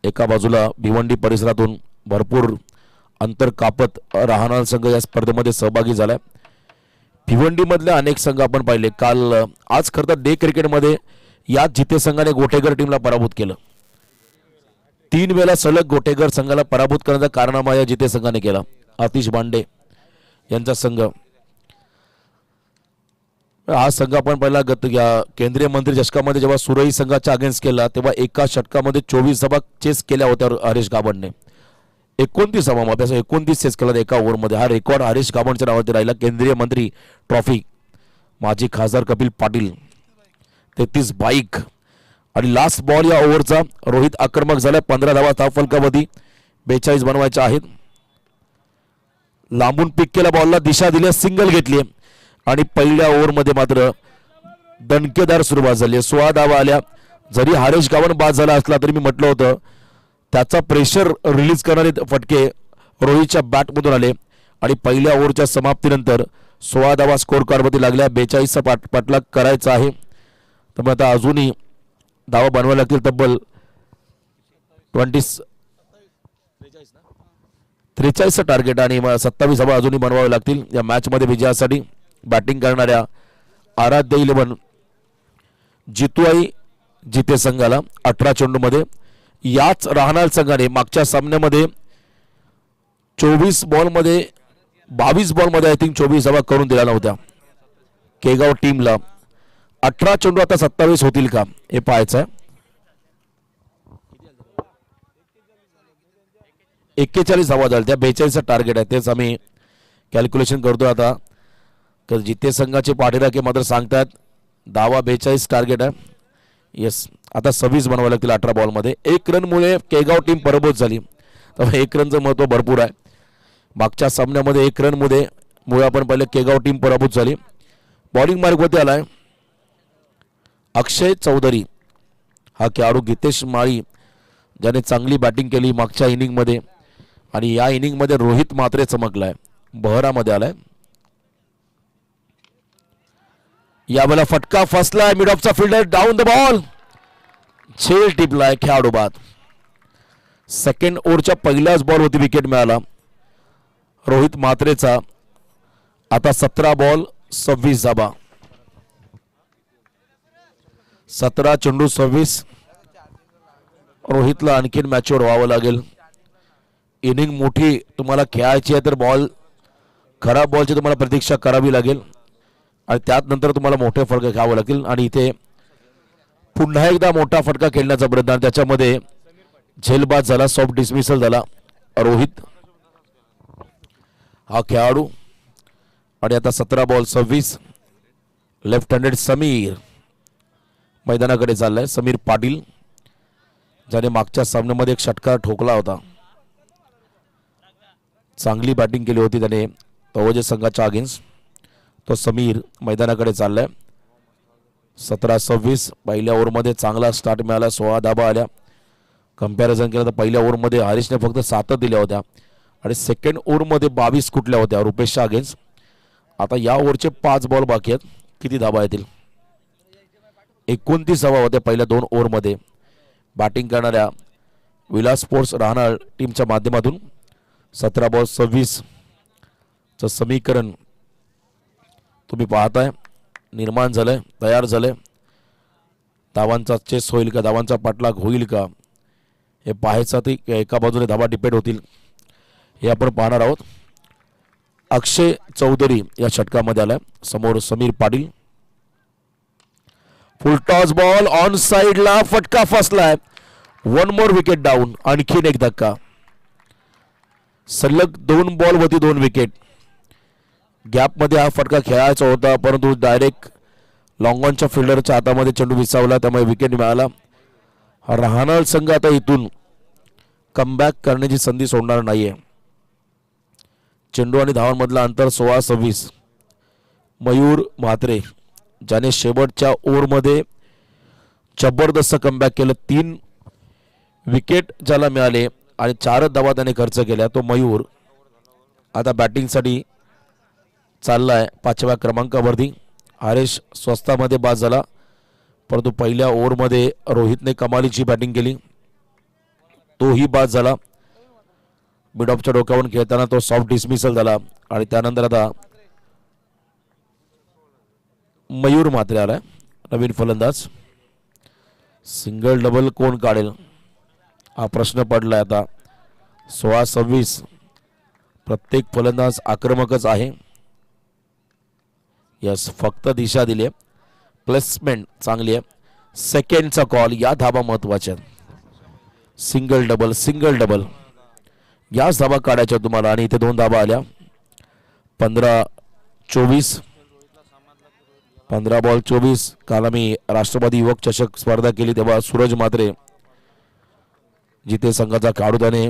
एका बाजूला भिवंडी परिसरातून भरपूर अंतर कापत राहणार संघ या स्पर्धेमध्ये सहभागी झालाय. भिवंडीमधले अनेक संघ आपण पाहिले. आज खरं तर डे क्रिकेटमध्ये याच जिथे संघाने गोटेगर टीमला पराभूत केलं. 3 वेळा सलग गोटेगर संघाला पराभूत करण्याचा कारनामा या जिथे संघाने केला. आतिश बांडे यांचा संघ. हा संघ आपण पहिला केंद्रीय मंत्री चषकामध्ये जेव्हा सुरई संघाच्या अगेन्स्ट केला तेव्हा एका षटकामध्ये 24 धावा चेस केल्या होत्या हरीश गावणने. 29 धावा मात्र 29 चेस केला एका ओव्हरमध्ये. हा रेकॉर्ड हरीश गावणच्या नावावरती राहिला. केंद्रीय मंत्री ट्रॉफी माजी खासदार कपिल पाटील 33 बाईक. आणि लास्ट बॉल या ओव्हरचा रोहित आक्रमक झाला. 15 धावा धावफलकावधी 42 बनवायच्या आहेत. लांबून पिक केला बॉलला दिशा दिली सिंगल घेतली आणि पहिल्या ओव्हरमध्ये मात्र दणकेदार सुरुवात झाली. 16 धावा आल्या. जरी हरेश गावण बाद झाला असला तरी मी म्हटलं होतं त्याचा प्रेशर रिलीज करणारे फटके रोहितच्या बॅटमधून आले आणि पहिल्या ओव्हरच्या समाप्तीनंतर 16 धावा स्कोर कार्डमध्ये लागल्या. 42चा पाठलाग करायचा आहे. त्यामुळे आता अजूनही धावा बनवायला लागतील. तब्बल 43चं टार्गेट आणि 27 धावा अजूनही बनवावे लागतील या मॅचमध्ये विजयासाठी. बॅटिंग करणाऱ्या आराध्य 11 जितूआई जिते संघाला 18 चेंडूमध्ये. याच राहणार संघाने मागच्या सामन्यामध्ये 24 बॉलमध्ये 22 बॉलमध्ये आय थिंक 24 धावा करून दिल्या नव्हत्या केगाव टीमला. 18 चेंडू आता 27 होतील का हे पाहायचं आहे. 41 धावा झाल्या. त्या 42चं टार्गेट आहे. तेच आम्ही कॅल्क्युलेशन करतो आता. तर जिते संघाचे पाठीराखे मात्र सांगतात धावा 42 टार्गेट आहे. येस, आता 26 बनवावे लागतील 18 बॉलमध्ये. 1 रनमुळे केगाव टीम पराभूत झाली. तर 1 रनचं महत्त्व भरपूर आहे. मागच्या सामन्यामध्ये 1 रनमुळे आपण पहिले केगाव टीम पराभूत झाली. बॉलिंग मार्गवरती आलाय अक्षय चौधरी हा खेळाडू. गितेश माळी ज्याने चांगली बॅटिंग केली मागच्या इनिंगमध्ये आणि या इनिंगमध्ये रोहित मात्रे चमकलाय. बहरामध्ये आलाय. यावेळेला फटका फसलाय. मिड ऑफचा फिल्डर डाऊन द बॉल. झेल टिपलाय खेळाडू बाद. सेकंड ओव्हरच्या पहिल्याच बॉलवरती विकेट मिळाला रोहित मात्रेचा. आता 17 बॉल 26 धावा. 17 चेंडू 26. रोहितला आणखीन मॅच्युअर व्हावं लागेल. इनिंग मोठी तुम्हाला खेळायची आहे तर खराब बॉलची तुम्हाला प्रतीक्षा करावी लागेल आणि त्यात नंतर तुम्हाला मोठे फटके घ्यावे लागतील. आणि इथे पुन्हा एकदा मोठा फटका खेळण्याचा प्रयत्न. त्याच्यामध्ये झेलबाद झाला. सॉफ्ट डिसमिसल झाला रोहित हा खेळाडू. आणि आता 17 बॉल 26. लेफ्ट हँडेड समीर मैदानाकडे चाललाय. समीर पाटील ज्याने मागच्या सामन्यामध्ये एक षटकार ठोकला होता. चांगली बॅटिंग केली होती त्याने तवोजे संघाच्या अगेन्स्ट. तो समीर मैदानाकडे चाललाय. 17-26 पहिल्या ओव्हरमध्ये चांगला स्टार्ट मिळाला. 16 धाबा आल्या. कंपॅरिझन केलं तर पहिल्या ओव्हरमध्ये हरीशने फक्त 7 दिल्या होत्या आणि सेकंड ओव्हरमध्ये 22 कुठल्या होत्या रुपेशच्या अगेन्स्ट. आता या ओव्हरचे 5 बॉल बाकी आहेत. किती धाबा येतील? 29 धाबा होत्या पहिल्या 2 ओव्हरमध्ये. बॅटिंग करणाऱ्या विलास स्पोर्ट्स राहणार टीमच्या माध्यमातून 17 बॉल 26 चं समीकरण तुम्ही पाहताय निर्माण झालंय, तयार झालंय. धावांचा चेस होईल का, धावांचा पाठलाग होईल का हे पाहायचं. ते एका बाजूने धावा डिपेंड होतील हे आपण पाहणार आहोत. अक्षय चौधरी या षटकामध्ये आलाय. समोर समीर पाटील. फुल टॉस बॉल ऑन साइडला. फटका फसलाय. 1 मोर विकेट डाऊन. आणखीन एक धक्का. सलग 2 बॉल वरती 2 विकेट. गॅपमध्ये हा फटका खेळायचा होता परंतु डायरेक्ट लॉंग ऑनच्या फिल्डरच्या हातामध्ये चेंडू विसावला त्यामुळे विकेट मिळाला. राहणार संघ आता इथून कमबॅक करण्याची संधी सोडणार नाहीये. चेंडू आणि धावांमधला अंतर 16-26. मयूर म्हात्रे ज्याने शेवटच्या ओव्हरमध्ये जबरदस्त कमबॅक केलं. 3 विकेट ज्याला मिळाले आणि 4 धावा त्याने खर्च केल्या तो मयूर आता बॅटिंगसाठी चाललाय 5व्या क्रमांकावरती. हरेश स्वस्तामध्ये बाद झाला परंतु पहिल्या ओव्हरमध्ये रोहितने कमालीची बॅटिंग केली. तोही बाद झाला. मिड ऑफच्या डोक्यावरून खेळताना तो सॉफ्ट डिसमिसल झाला आणि त्यानंतर आता मयूर म्हात्रे आलाय नवीन फलंदाज. सिंगल डबल कोण काढेल हा प्रश्न पडलाय आता. 16-26 प्रत्येक फलंदाज आक्रमकच आहे. यस, फक्त दिशा दिली आहे. प्लेसमेंट चांगली आहे. सेकंडचा कॉल. या धाबा महत्वाच्या. सिंगल डबल सिंगल डबल याच धाबा काढायच्या तुम्हाला आणि इथे 2 धाबा आल्या. 15-24. 15 बॉल 24. काल आम्ही राष्ट्रवादी युवक चषक स्पर्धा केली तेव्हा सूरज म्हात्रे जिथे संघाचा खेळाडू त्याने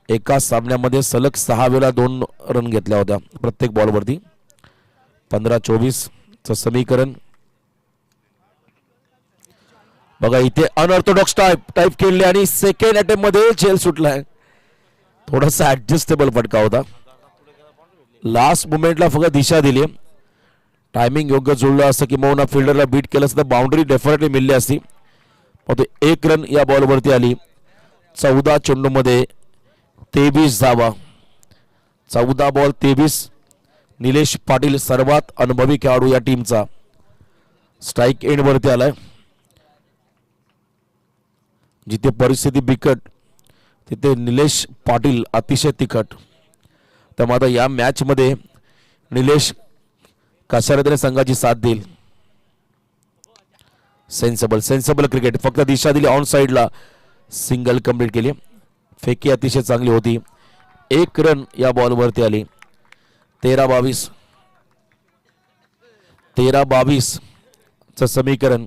एका सामन्यामध्ये सलग 6 वेळा 2 रन घेतल्या होत्या प्रत्येक बॉलवरती. 15-24 चं समीकरण. बघा इथे अनऑर्थोडॉक्स टाईप खेळले आणि सेकंड अटेम्प्ट मध्ये झेल सुटलाय. थोडासा ऍडजस्टेबल फटका होता. लास्ट मुमेंटला फक्त दिशा दिली. टायमिंग योग्य जुळलं असं किंवा फिल्डरला बीट केलं असतं तर बाउंड्री डेफिनेटली मिळली असती. पण 1 रन या बॉलवरती आली. 14 चेंडूमध्ये 23 धावा. 14 बॉल 23. निलेश पाटील सर्वात अनुभवी खेळाडू या टीमचा स्ट्राईक एंड वरती आलाय. जिथे परिस्थिती बिकट तिथे निलेश पाटील अतिशय तिखट. त्यामुळे आता या मॅच मध्ये निलेश कशा रीतीने संघाची साथ देईल. Sensible cricket. फक्त दिशा दिली ऑन साइडला. सिंगल कंप्लीट केली. फेकी अतिशय चांगली होती. 1 रन या बॉलवरती आली. 13-22 चं समीकरण.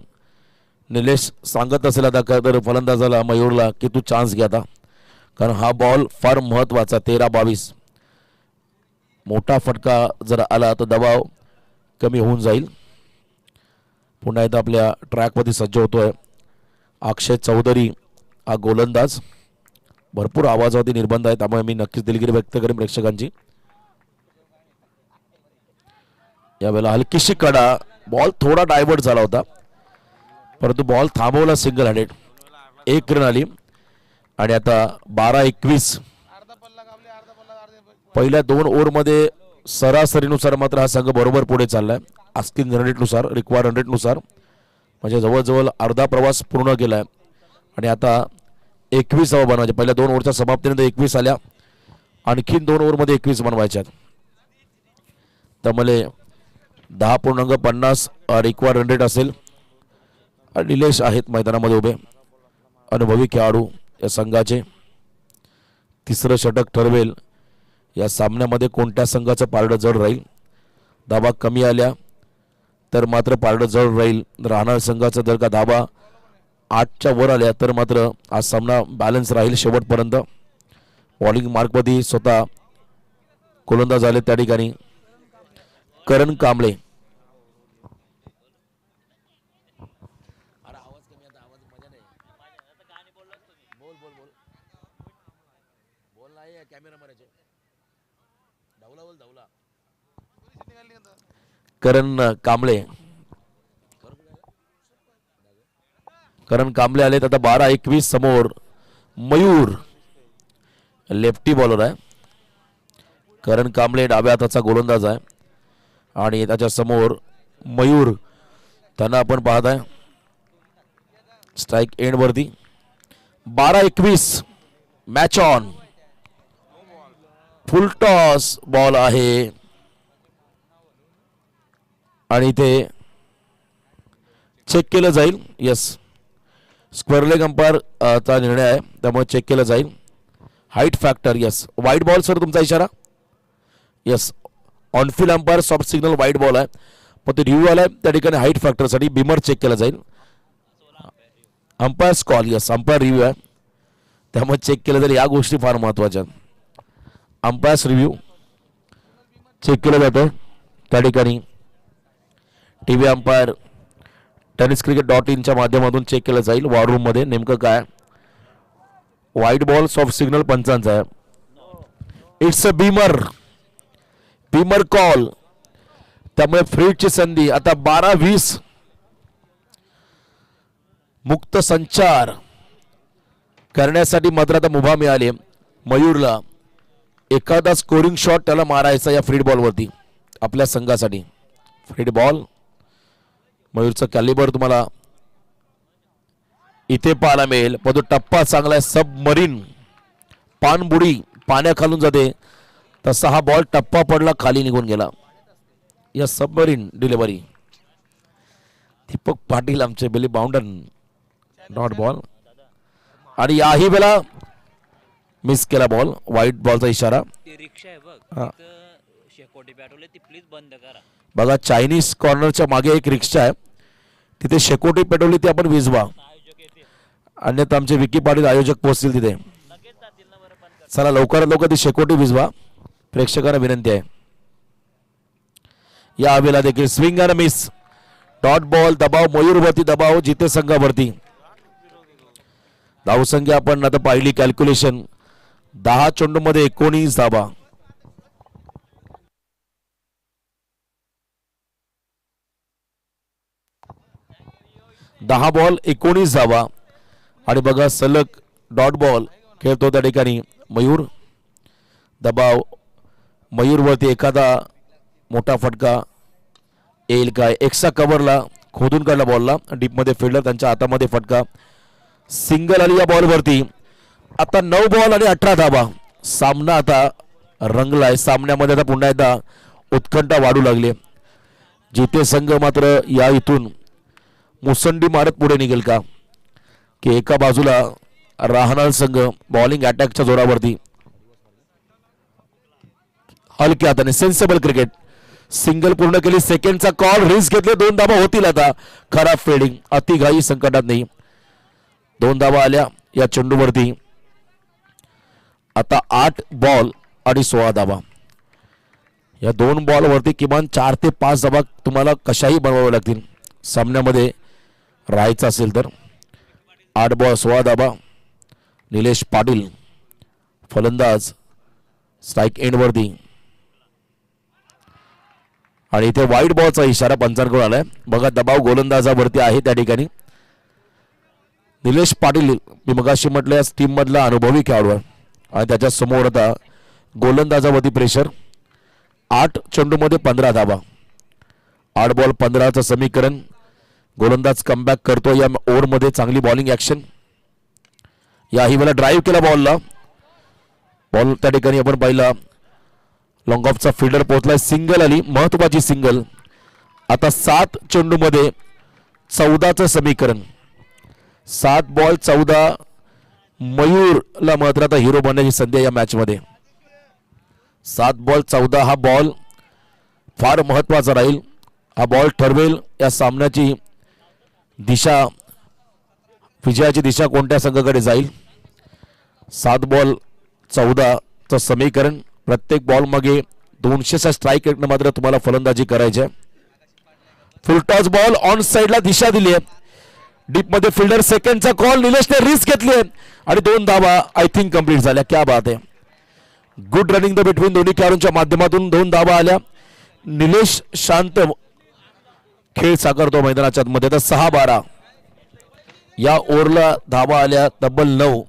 निलेश सांगत असेल आता तर फलंदाजाला मयूरला की तू चान्स घ्या आता, कारण हा बॉल फार महत्वाचा. 13-22 मोठा फटका जर आला तर दबाव कमी होऊन जाईल. पुन्हा एकदा आपल्या ट्रॅकवरती सज्ज होतोय अक्षय चौधरी हा गोलंदाज. भरपूर आवाजावरती निर्बंध आहे त्यामुळे मी नक्कीच दिलगिरी व्यक्त करेन प्रेक्षकांची. यावेळेला हलकीशी कडा. बॉल थोडा डायव्हर्ट झाला होता परंतु बॉल थांबवला सिंगल हँडेड. 1 रन आली. आणि आता 12-21 पहिल्या 2 ओव्हरमध्ये सरासरीनुसार मात्र हा संघ बरोबर पुढे चाललाय. आस्किंग रनरेटनुसार रिक्वायर्ड रनरेटनुसार म्हणजे जवळजवळ अर्धा प्रवास पूर्ण केलाय. आणि आता 21 बनवायचे. पहिल्या 2 ओव्हरच्या समाप्तीनंतर 21 आल्या. आणखीन 2 ओव्हरमध्ये 21 बनवायच्या. त्यामुळे 10.50 रिक्वायर्ड रनरेट असेल. निलेश आहेत मैदानामध्ये उभे अनुभवी खेळाडू या संघाचे. 3रं षटक ठरवेल या सामन्यामध्ये कोणत्या संघाचं पारडं जड राहील. धाबा कमी आल्या तर मात्र पारडं जड राहणार संघाचा. जर का धाबा 8च्या वर आल्या तर मात्र हा सामना बॅलन्स राहील शेवटपर्यंत. बॉलिंग मार्कमध्ये स्वतः गोलंदाज आले त्या ठिकाणी करण कांबळे. करण कांबळे आले. आता 12-21 समोर मयूर लेफ्टी बॉलर आहे. करण कांबळे डाव्या हाताचा गोलंदाज आहे आणि त्याच्या समोर मयूर त्यांना आपण पाहत आहे स्ट्राईक एंड वरती. 12-21 match on. Full toss ball आहे आणि ते चेक केलं जाईल. यस स्क्वेअर लेग अंपायर चा निर्णय आहे त्यामुळे चेक केलं जाईल. हाईट फॅक्टर यस वाईट बॉल सर तुमचा इशारा. Yes on-field umpire soft signal वाईट बॉल आहे पण ते रिव्ह्यू आलाय त्या ठिकाणी हाईट फॅक्टरसाठी बिमर चेक केला जाईल. Umpires call yes umpire review आहे त्यामुळे चेक केलं जाईल. या गोष्टी फार महत्वाच्या. अंपायर्स रिव्ह्यू चेक केलं जातं त्या ठिकाणी. टीव्ही अंपायर tenniscricket.in च्या माध्यमातून चेक केलं जाईल वॉर रूम मध्ये नेमकं काय. व्हाईट बॉल सॉफ्ट सिग्नल पंचांचा आहे. इट्स अ बीमर कॉल त्यामुळे फ्रीडची संधी. आता 12-20 मुक्त संचार करण्यासाठी मात्र आता मुभा मिळाली मयूरला. एखादा स्कोरिंग शॉट त्याला मारायचा या फ्रीड बॉलवरती आपल्या संघासाठी. फ्रीड बॉल मयूरचा कॅलिबर तुम्हाला इथे पाहायला मिळेल. पण तो टप्पा चांगला आहे. सबमरीन पाणबुडी पाण्याखालून जाते तसा हा बॉल टप्पा पडला खाली निघून गेला. या सबमरीन डिलिव्हरी. दीपक पाटील आमचे बेली बाउंडर डॉट बॉल आणि याही वेळा मिस केला बॉल. व्हाईट बॉलचा इशारा. बघा चायनीज कॉर्नरच्या मागे एक रिक्षा आहे तिथे शेकोटी पेटवली ती आपण विझवा. अन्यथा आमचे विकी पाटील आयोजक पोहोचतील तिथे. चला लवकरात लवकर ती शेकोटी विझवा प्रेक्षकांना विनंती आहे. या हवेला देखील स्विंग आणि मिस. डॉट बॉल दबाव मयूरवरती दबाव जिथे संघावरती धावसंख्या आपण आता पाहिली कॅल्क्युलेशन 10 चेंडूमध्ये 19 धावा. दहा बॉल 19 धावा आणि बघा सलग डॉट बॉल खेळतो त्या ठिकाणी मयूर. दबाव मयूरवरती एखादा मोठा फटका येईल काय. एक्स्ट्रा कव्हरला खोदून काढला बॉलला डीपमध्ये फिल्डर त्यांच्या हातामध्ये फटका. सिंगल आली या बॉलवरती. आता 9 बॉल आणि 18 धावा. सामना आता रंगलाय. सामन्यामध्ये आता पुन्हा एकदा उत्कंठा वाढू लागली. जिथे संघ मात्र या इथून मुसंडी मारत पुढे निघेल का की एका बाजूला राहणार संघ बॉलिंग अटॅकच्या जोरावरती हलक्या हाताने सेन्सेबल क्रिकेट. सिंगल पूर्ण केली. सेकंडचा कॉल. रिस्क घेतले. 2 धावा होतील आता. खराब फिल्डिंग. अतिघाई संकटात नाही. 2 धावा आल्या या चेंडूवरती. आता 8 बॉल आणि 16 धावा. या 2 बॉलवरती किमान 4 ते 5 धावा तुम्हाला कशाही बनवाव्या लागतील सामन्यामध्ये राहायचं असेल तर. 8 बॉल 16 धावा. निलेश पाटील फलंदाज स्ट्राईक एंडवरती आणि इथे वाईट बॉलचा इशारा पंचांकडून आलाय. बघा दबाव गोलंदाजावरती आहे त्या ठिकाणी. निलेश पाटील मी मगाशी म्हटलं या टीम मधला अनुभवी खेळाडू आहे आणि त्याच्या समोर आता गोलंदाजावरती प्रेशर. 8 चेंडूमध्ये 15 धावा. 8 बॉल 15चं समीकरण. गोलंदाज कमबॅक करतो या ओव्हरमध्ये. चांगली बॉलिंग ऍक्शन. याही वेळेला ड्राईव्ह केला बॉलला. बॉल त्या ठिकाणी आपण पाहिला लॉंग ऑफचा फिल्डर पोहोचलाय. सिंगल आली. महत्वाची सिंगल. आता 7 चेंडूमध्ये 14चं समीकरण. 7 बॉल 14. मयूरला मात्र आता हिरो बनण्याची संधी या मॅच मध्ये. 7 बॉल 14 हा बॉल फार महत्वाचा राहील. हा बॉल ठरवेल या सामन्याची दिशा. विजयाची दिशा कोणत्या संघाकडे जाईल. 7 बॉल 14चं समीकरण. प्रत्येक बॉल मागे 200चा स्ट्राईक रेटने मात्र तुम्हाला फलंदाजी करायची आहे. फुलटॉस बॉल ऑन साइडला दिशा दिली आहे. डीप मध्ये फिल्डर. सेकंडचा कॉल. निलेशने रिस्क घेतली आणि 2 धावा आय थिंक कंप्लीट झाल्या. क्या बात आहे. गुड रनिंग द बिटवीन दोन्ही खेळाडूंच्या माध्यमातून 2 धावा आल्या. निलेश शांत खेळ साकारतो मैदानाच्या मध्ये. तर 6-12 या ओव्हरला धावा आल्या तब्बल 9.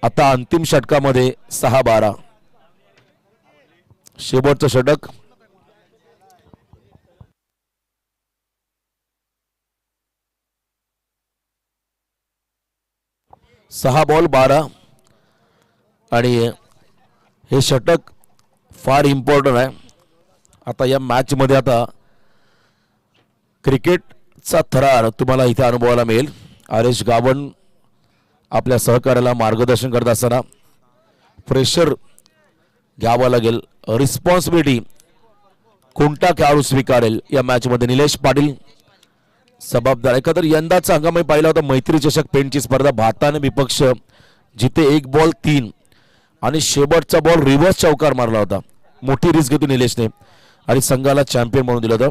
आता अंतिम षटकामध्ये 6-12 शेवटचं षटक. सहा बॉल 12 आणि हे षटक फार इम्पॉर्टंट आहे. आता या मॅच मध्ये आता क्रिकेटचा थरार तुम्हाला इथे अनुभवायला मिळेल. आरेश गावण आपल्या सहकार्याला मार्गदर्शन करत असताना प्रेशर घ्यावं लागेल. रिस्पॉन्सिबिलिटी कोणता खेळाडू स्वीकारेल या मॅच मध्ये. निलेश पाटील जबाबदार. एकंदर यंदाचा हंगाम पाहिला होता मैत्री चषक पेंटची स्पर्धा. भारताने विपक्ष जिथे 1 बॉल 3 आणि शेवटचा बॉल रिव्हर्स चौकार मारला होता. मोठी रिस्क घेतली निलेशने आणि संघाला चॅम्पियन म्हणून दिलं होतं.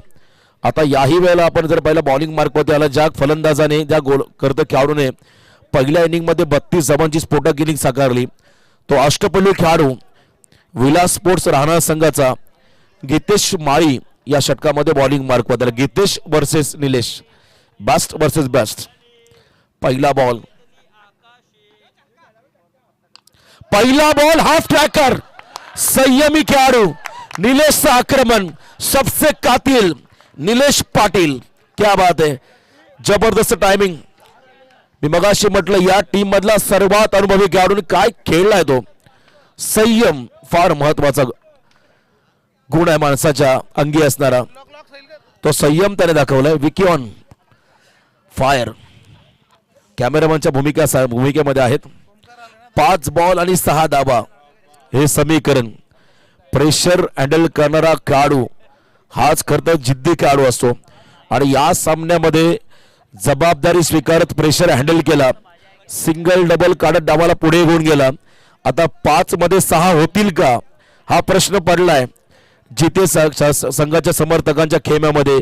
आता याही वेळेला आपण जर पहिला बॉलिंग मार्कवरती आला. ज्या फलंदाजाने ज्या गोल करत खेळाडूने पहिल्या इनिंगमध्ये 32 धावांची स्फोटक इनिंग साकारली तो अष्टपैलू खेळाडू विलास स्पोर्ट्स राहणार संघाचा गीतेश माळी या षटकामध्ये बॉलिंग मार्कवर आला. Gitesh versus Nilesh. Best versus best. पहिला बॉल हाफ ट्रॅकर. संयमी खेळाडू निलेशचं आक्रमण. सबसे कातिल निलेश पाटील. क्या बात आहे. जबरदस्त टायमिंग. मी मगाशी म्हटलं या टीम मधला सर्वात अनुभवी खेळाडूने काय खेळलाय तो. संयम फार महत्वाचा गुण आहे माणसाच्या अंगी असणारा. तो संयम त्याने दाखवलाय. Vicky on fire. कॅमेरामॅनच्या भूमिकेमध्ये आहेत. 5 बॉल आणि 6 धावा हे समीकरण. प्रेशर हँडल करणारा खेळाडू हाच खरं तर जिद्दी खेळाडू असतो आणि या सामन्यामध्ये जबाबदारी स्वीकारत प्रेशर हँडल केला. सिंगल डबल काढत डावाला पुढे घेऊन गेला. आता 5 मध्ये 6 होतील का हा प्रश्न पडलाय जिथे संघाच्या समर्थकांच्या खेम्यामध्ये.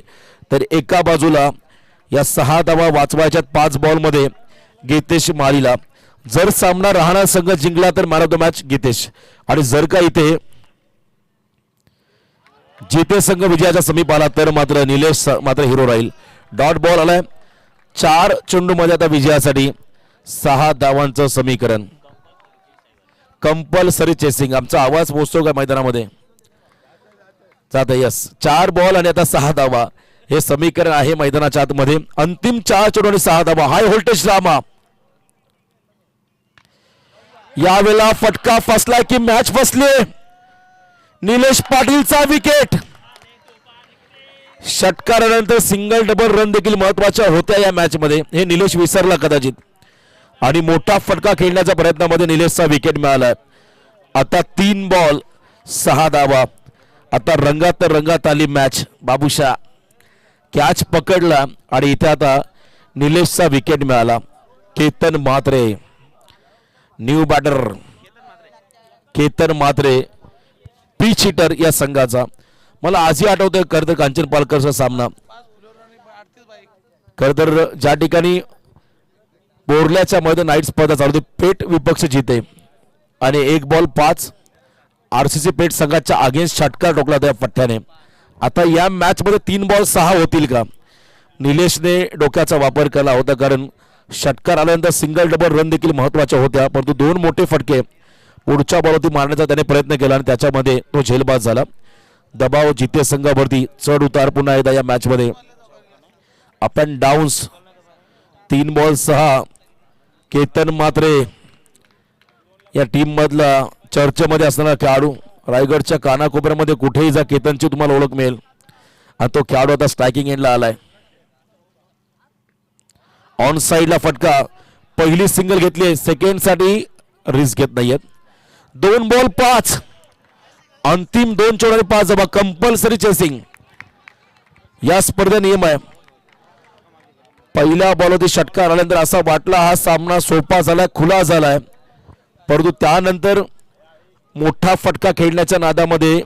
तर एका बाजूला या 6 धावा वाचवायच्या 5 बॉल मध्ये गीतेश माळीला जर सामना राहणार संघ जिंकला तर man of the match Gitesh, आणि जर का इथे जिते संघ विजयाच्या समीप आला तर मात्र निलेश मात्र हिरो राहील. डॉट बॉल आलाय 4 चेंडूमध्ये आता विजयासाठी 6 धावांचं समीकरण. Compulsory chasing. आमचा आवाज पोहोचतो का मैदानामध्ये? जात यस. 4 बॉल आणि आता 6 धावा हे समीकरण आहे मैदानाच्या आतमध्ये. अंतिम 4 चेंडू आणि 6 धावा. High voltage drama. यावेळेला फटका फसलाय की मॅच फसली. निलेश पाटीलचा विकेट. षटकारानंतर सिंगल डबल रन देखील महत्वाच्या होत्या या मॅच मध्ये, हे निलेश विसरला कदाचित, आणि मोठा फटका खेळण्याच्या प्रयत्नामध्ये निलेशचा विकेट मिळाला. आता 3 बॉल 6 धावा. आता रंगात आली मॅच. बाबूशा कॅच पकडला आणि इथे आता निलेशचा विकेट मिळाला. Ketan Mhatre new batter. Ketan Mhatre pitch hitter या संघाचा. मला आजही आठवतंय खरं तर कांचन पालकरचा सामना. खरं तर ज्या ठिकाणी बोरल्याच्या मध्ये नाईट स्पर्धा चालू होती, पेट विपक्ष जिते आणि 1 बॉल 5 RCC पेट संघाच्या अगेन्स्ट षटकार ठोकला त्या पठ्ठ्याने. आता या मॅच मध्ये 3 बॉल 6 होतील का? निलेशने डोक्याचा वापर केला होता, कारण षटकार आल्यानंतर सिंगल डबल रन देखील महत्वाच्या होत्या, परंतु 2 मोठे फटके पुढच्या बॉलवरती मारण्याचा त्याने प्रयत्न केला आणि त्याच्यामध्ये तो झेलबाज झाला. दबाव जिते संघावरती चढ उतार पुन्हा एकदा या मॅच मध्ये. Up and downs. 3 ball 6. Ketan Mhatre या टीम मधला चर्चेमध्ये असणारा खेळाडू. रायगडच्या कानाकोपऱ्यामध्ये कुठेही जा केतनची तुम्हाला ओळख मिळेल, आणि तो खेळाडू आता स्ट्रायकिंग एंडला आलाय. ऑन साइडला फटका. पहिली सिंगल घेतली. सेकंड साठी रिस्क घेत नाहीयेत. 2 बॉल 5. अंतिम 2 चेंडू आणि 5 धावा. कंपल्सरी चेसिंग या स्पर्धेचा नियम आहे. पहिल्या बॉलवरती षटकार आल्यानंतर असा वाटला हा सामना सोपा झालाय, खुला झालाय, परंतु त्यानंतर मोठा फटका खेळण्याच्या नादामध्ये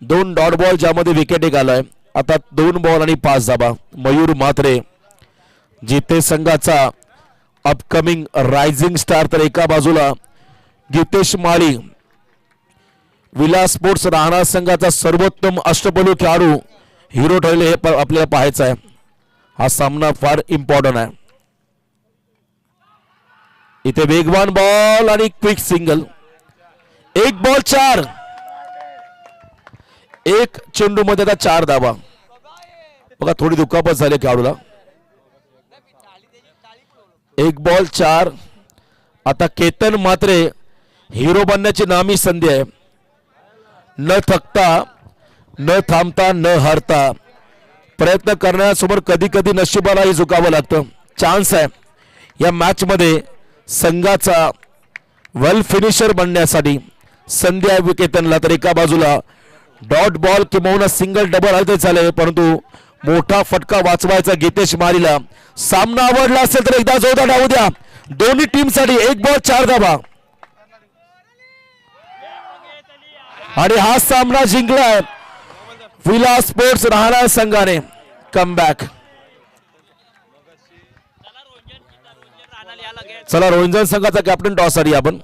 2 डॉट बॉल ज्यामध्ये विकेट एक आलाय. आता 2 बॉल आणि 5 धावा. मयूर म्हात्रे जिते संघाचा अपकमिंग रायझिंग स्टार, तर एका बाजूला गीतेश माळी विलास स्पोर्ट्स राहणार संघाचा सर्वोत्तम अष्टपैलू खेळाडू हिरो ठरले, हे आपल्याला पाहायचं आहे. हा सामना फार इम्पॉर्टंट आहे. इथे वेगवान बॉल आणि क्विक सिंगल. 1 बॉल 4. 1 चेंडू मध्ये आता 4 धावा. बघा थोडी दुखापत झाली खेळाडूला. 1 बॉल 4. आता केतन म्हात्रे हिरो बनण्याची नामी संधी आहे. न थकता, न थांबता, न हारता प्रयत्न करण्यासमोर कधी कधी नशिबालाही झुकावं लागतं. चान्स आहे या मॅच मध्ये संघाचा वेल फिनिशर बनण्यासाठी. संधी आहे विकेतनला. तर एका बाजूला डॉट बॉल किंवा सिंगल डबल आले झाले, परंतु मोठा फटका वाचवायचा गीतेश मारीला. सामना आवडला असेल तर एकदा जोरदार डावू द्या दोन्ही टीम साठी. 1 बॉल 4 धावा आणि हा सामना जिंकलाय विलास स्पोर्ट्स राहणार संघाने. कमबॅक. चला रोंजन संघाचा कॅप्टन टॉस साठी आपण